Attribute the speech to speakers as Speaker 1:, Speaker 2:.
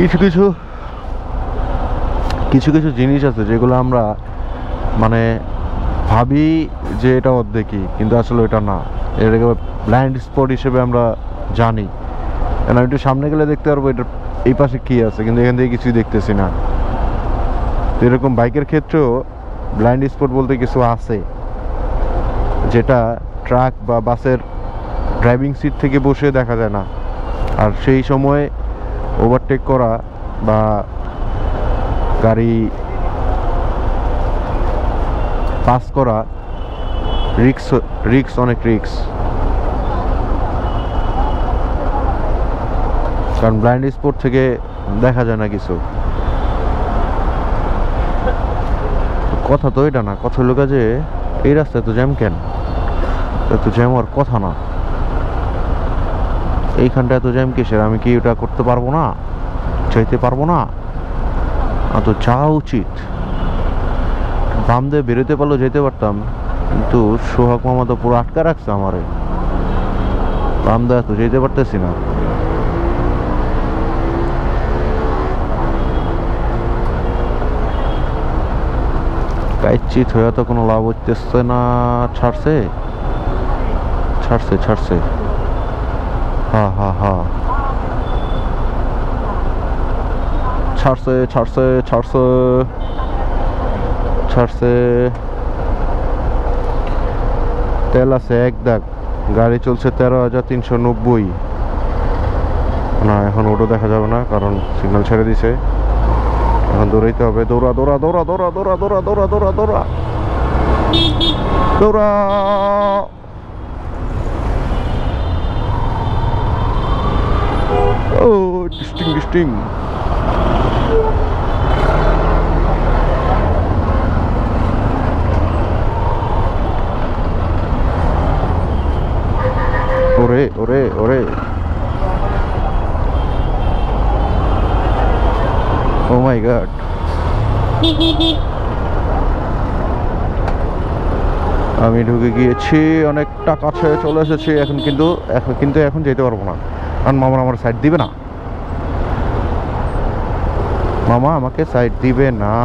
Speaker 1: কিছু কিছু কিছু কিছু জিনিস আছে যেগুলো আমরা মানে ভাবি যে এটা অর্ধেকই, কিন্তু আসলে এটা না। এটাকে ব্লাইন্ড স্পট হিসেবে আমরা জানি, কারণ আমি একটু সামনে গেলে দেখতে পারবো এটার এই পাশে কী আছে, কিন্তু এখান থেকে কিছুই দেখতেছি না। তো এরকম বাইকের ক্ষেত্রেও ব্লাইন্ড স্পট বলতে কিছু আছে, যেটা ট্রাক বা বাসের ড্রাইভিং সিট থেকে বসে দেখা যায় না। আর সেই সময় ওভারটেক করা বা গাড়ি পাস করা রিক্স অনেক রিক্স, কারণ ব্লাইন্ড স্পট থেকে দেখা যায় না কিছু। কথা তো এটা না, কথা হলো যে এই রাস্তায় তো জ্যাম কেন? এত জ্যাম হওয়ার কথা না, এইখানটা এত জ্যাম কিসের? আমি কি ওটা করতে পারবো না? চাইতে পারবো না? তো যাওয়া উচিত। বাম দিয়ে বেরোতে পারলেও যেতে পারতাম, কিন্তু সোহাগ মামা তো পুরো আটকা রাখছে আমারে। বাম দিয়ে তো যেতে পারতেছি না। কাইচিত হয়ে তো কোনো লাভ হইতেছে না। ছাড়ছে ছাড়ছে ছাড়ছে, হা হা হা, ছাড়ছে ছাড়ছে ছাড়ছে ছাড়ছে। তেল আছে এক দাগ, গাড়ি চলছে 13,390। না, এখন ওটা দেখা যাবে না, কারণ সিগন্যাল ছেড়ে দিছে। এখন দৌড়াইতে হবে। দৌড়া দৌড়া দৌড়া দৌড়া দৌড়া দৌড়া দৌড়া দৌড়া দৌড়া দৌড়া। ও ডিস্টিং ডিস্টিং। ওরে ওরে ওরে, ও মাই গড। আমি ঢুকে গিয়েছি, অনেকটা কাছে চলে এসেছি। এখন যেতে পারবো না, কারণ মামা আমার সাইড দিবে না। মামা আমাকে সাইড দিবে না।